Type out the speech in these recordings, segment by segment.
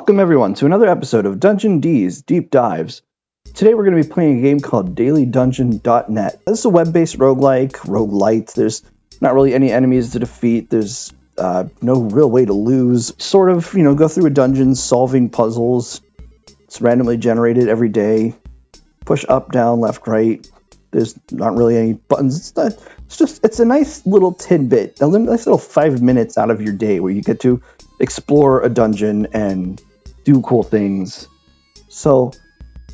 Welcome everyone to another episode of Dungeon D's Deep Dives. Today we're going to be playing a game called dailydungeon.net. This is a web-based roguelite. There's not really any enemies to defeat. There's no real way to lose. Sort of, go through a dungeon solving puzzles. It's randomly generated every day. Push up, down, left, right. There's not really any buttons. It's a nice little tidbit, a nice little 5 minutes out of your day where you get to explore a dungeon and do cool things. So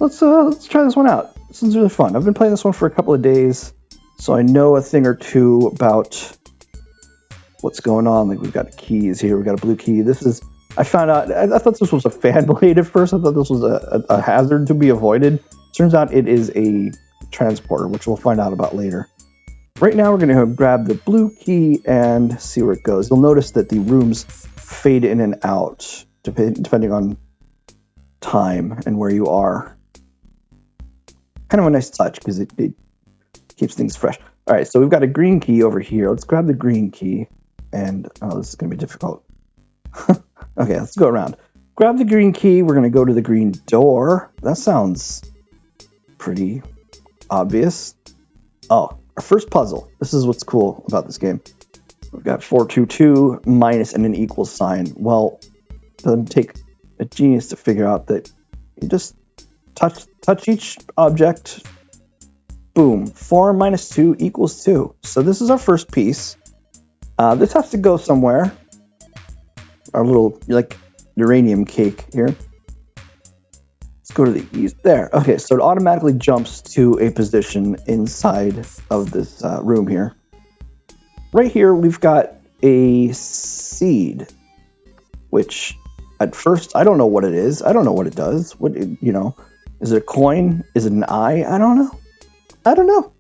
let's try this one out. This is really fun. I've been playing this one for a couple of days, so I know a thing or two about what's going on. Like, we've got keys here. We've got a blue key. I found out, I thought this was a fan blade at first. I thought this was a hazard to be avoided. Turns out it is a transporter, which we'll find out about later. Right now we're going to grab the blue key and see where it goes. You'll notice that the rooms fade in and out depending on time and where you are. Kind of a nice touch because it keeps things fresh. All right, so we've got a green key over here. Let's grab the green key. And, this is going to be difficult. Okay, let's go around. Grab the green key. We're going to go to the green door. That sounds pretty obvious. Oh, our first puzzle. This is what's cool about this game. We've got 422 minus and an equal sign. Well, it doesn't take a genius to figure out that you just touch each object. Boom. 4 minus 2 equals 2. So this is our first piece. This has to go somewhere. Our little, uranium cake here. Let's go to the east. There. Okay, so it automatically jumps to a position inside of this room here. Right here, we've got a seed, which at first, I don't know what it is. I don't know what it does. Is it a coin? Is it an eye? I don't know.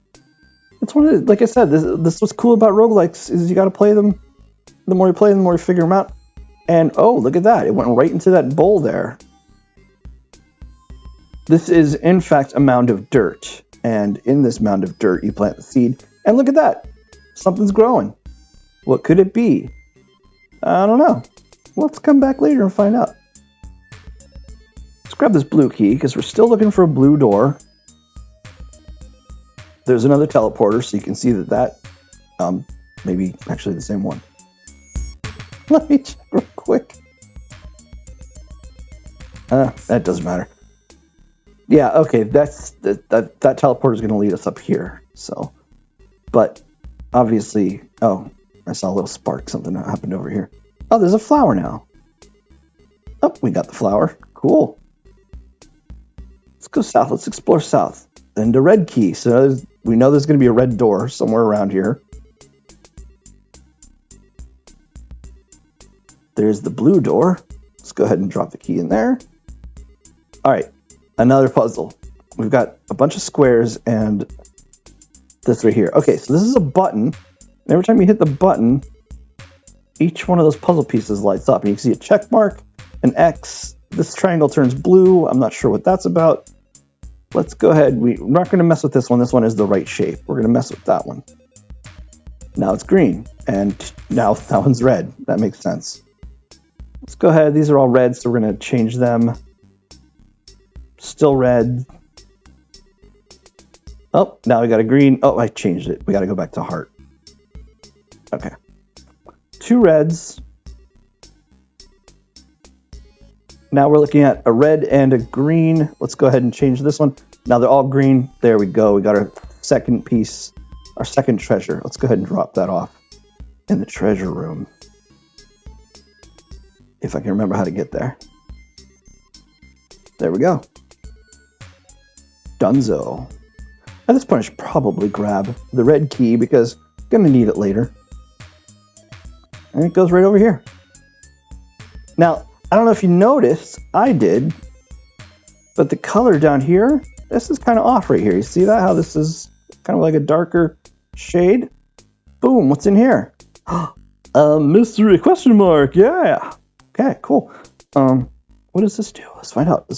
It's one of the, like I said, this what's cool about roguelikes is you got to play them. The more you play them, the more you figure them out. And oh, look at that. It went right into that bowl there. This is, in fact, a mound of dirt. And in this mound of dirt, you plant the seed. And look at that. Something's growing. What could it be? I don't know. Let's come back later and find out. Let's grab this blue key, because we're still looking for a blue door. There's another teleporter, so you can see that maybe actually the same one. Let me check real quick. That doesn't matter. Yeah, okay, that teleporter is going to lead us up here. So, but obviously, I saw a little spark. Something happened over here. Oh, there's a flower now. Oh, we got the flower. Cool. Let's go south. Let's explore south. And a red key. So we know there's going to be a red door somewhere around here. There's the blue door. Let's go ahead and drop the key in there. All right. Another puzzle. We've got a bunch of squares and this right here. Okay, so this is a button. And every time you hit the button, each one of those puzzle pieces lights up. And you can see a check mark, an X. This triangle turns blue. I'm not sure what that's about. Let's go ahead. We're not going to mess with this one. This one is the right shape. We're going to mess with that one. Now it's green. And now that one's red. That makes sense. Let's go ahead. These are all red, so we're going to change them. Still red. Oh, now we got a green. Oh, I changed it. We got to go back to heart. Okay. 2 reds. Now we're looking at a red and a green. Let's go ahead and change this one. Now they're all green. There we go. We got our second piece, our second treasure. Let's go ahead and drop that off in the treasure room. If I can remember how to get there. There we go. Dunzo. At this point, I should probably grab the red key because I'm going to need it later. And it goes right over here. Now, I don't know if you noticed, I did, but the color down here, this is kind of off right here. You see that? How this is kind of like a darker shade? Boom, what's in here? Mystery question mark, yeah. Okay, cool. What does this do? Let's find out.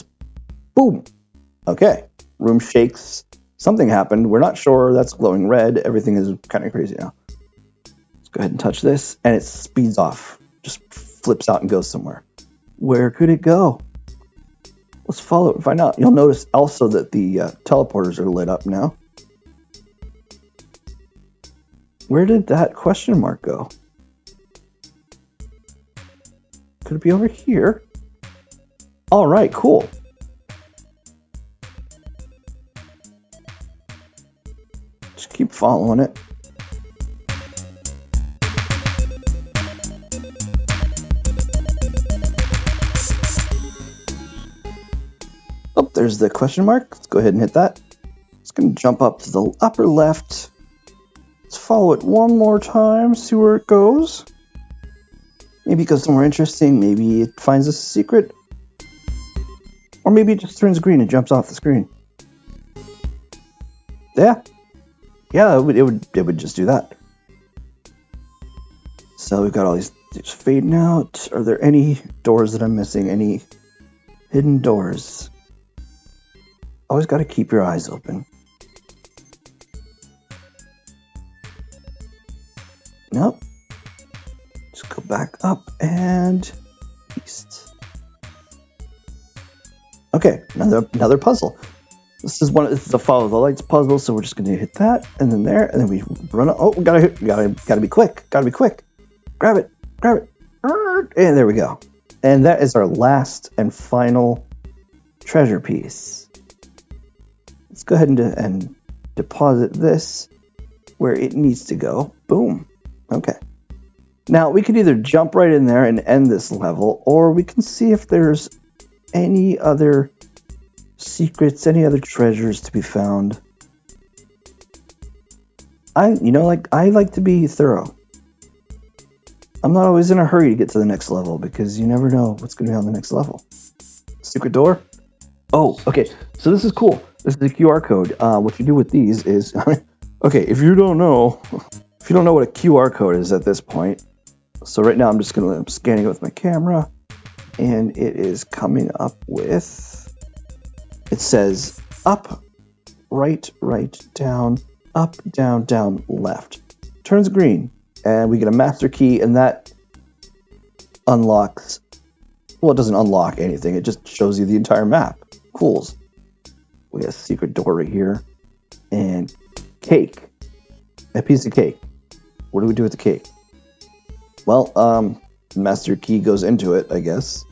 Boom. Okay, room shakes. Something happened. We're not sure. That's glowing red. Everything is kind of crazy now. Let's go ahead and touch this, and it speeds off. Just flips out and goes somewhere. Where could it go? Let's follow it and find out. You'll notice also that the teleporters are lit up now. Where did that question mark go? Could it be over here? All right, cool. Just keep following it. Oh, there's the question mark. Let's go ahead and hit that. It's going to jump up to the upper left. Let's follow it one more time, see where it goes. Maybe it goes somewhere interesting. Maybe it finds a secret. Or maybe it just turns green and jumps off the screen. Yeah, it would just do that. So we've got all these fading out. Are there any doors that I'm missing? Any hidden doors? Always got to keep your eyes open. Nope. Just go back up and east. Okay, another puzzle. This is a follow the lights puzzle, so we're just going to hit that, and then there, and then we run. Oh, we gotta be quick. Gotta be quick. Grab it, and there we go. And that is our last and final treasure piece. Let's go ahead and deposit this where it needs to go. Boom. Okay. Now we could either jump right in there and end this level, or we can see if there's any other secrets, any other treasures to be found. I like to be thorough. I'm not always in a hurry to get to the next level because you never know what's going to be on the next level. Secret door? Oh, okay. So this is cool. This is a QR code. What you do with these is, okay, if you don't know what a QR code is at this point, so right now I'm scanning it with my camera, and it is coming up with, it says up, right, down, up, down, left. Turns green, and we get a master key, and that unlocks, well, it doesn't unlock anything, it just shows you the entire map. Cools. We got a secret door right here, and cake. A piece of cake. What do we do with the cake? Well, master key goes into it, I guess.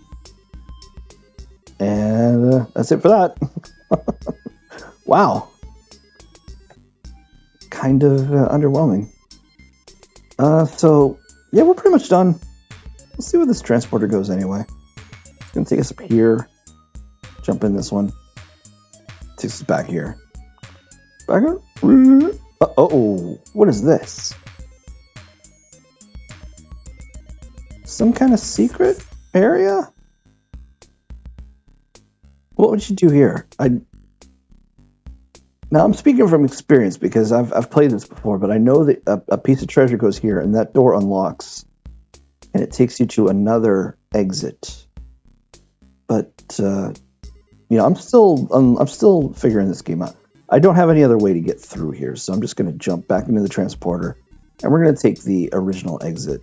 And that's it for that. Wow. Kind of underwhelming. So, yeah, we're pretty much done. Let's see where this transporter goes anyway. It's going to take us up here. Jump in this one. Takes us back here. Back up. Uh-oh. What is this? Some kind of secret area? What would you do here? Now I'm speaking from experience because I've played this before, but I know that a piece of treasure goes here and that door unlocks and it takes you to another exit. But I'm still figuring this game out. I don't have any other way to get through here, so I'm just going to jump back into the transporter and we're going to take the original exit.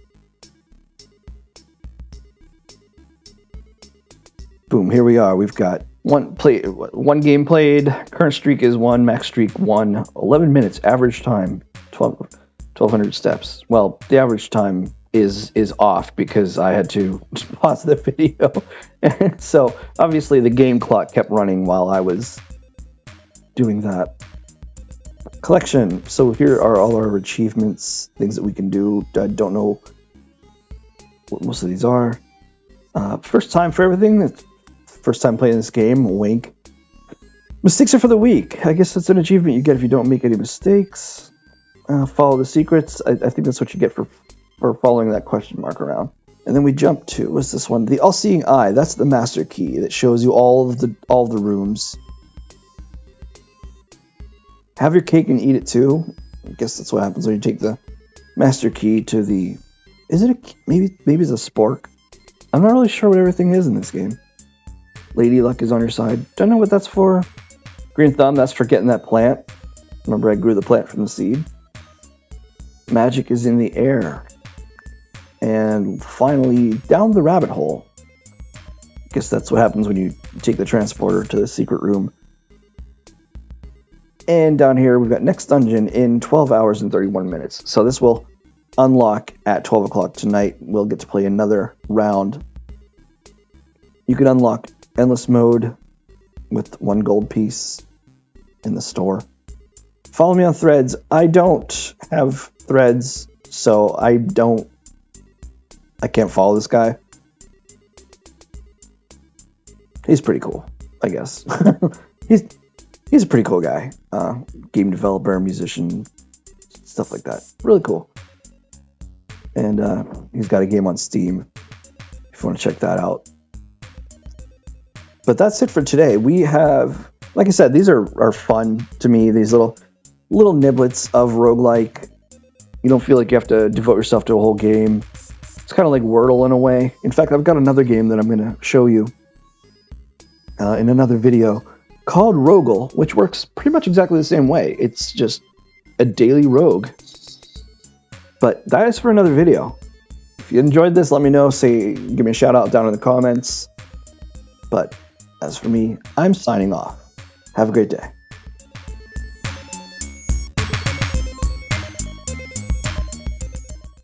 Boom, here we are. We've got one game played, current streak is 1, max streak 1, 11 minutes, average time 1,200 steps. Well, the average time is off because I had to pause the video. And so obviously the game clock kept running while I was doing that. Collection. So here are all our achievements, things that we can do. I don't know what most of these are. First time for everything. That's first time playing this game. Wink. Mistakes are for the weak. I guess that's an achievement you get if you don't make any mistakes. Follow the secrets. I think that's what you get for following that question mark around. And then we jump to, what's this one? The all-seeing eye. That's the master key that shows you all the rooms. Have your cake and eat it too. I guess that's what happens when you take the master key to the... Is it maybe it's a spork? I'm not really sure what everything is in this game. Lady Luck is on your side. Don't know what that's for. Green Thumb, that's for getting that plant. Remember I grew the plant from the seed. Magic is in the air. And finally, down the rabbit hole. guess that's what happens when you take the transporter to the secret room. And down here, we've got next dungeon in 12 hours and 31 minutes. So this will unlock at 12 o'clock tonight. We'll get to play another round. You can unlock endless mode with 1 gold piece in the store. Follow me on Threads. I don't have Threads, so I can't follow this guy. He's pretty cool, I guess. He's a pretty cool guy. Game developer, musician, stuff like that. Really cool. And he's got a game on Steam if you want to check that out. But that's it for today. We have, like I said, these are fun to me. These little niblets of roguelike. You don't feel like you have to devote yourself to a whole game. It's kind of like Wordle in a way. In fact, I've got another game that I'm going to show you in another video called Rogue, which works pretty much exactly the same way. It's just a daily rogue. But that is for another video. If you enjoyed this, let me know. Give me a shout out down in the comments. But as for me, I'm signing off. Have a great day.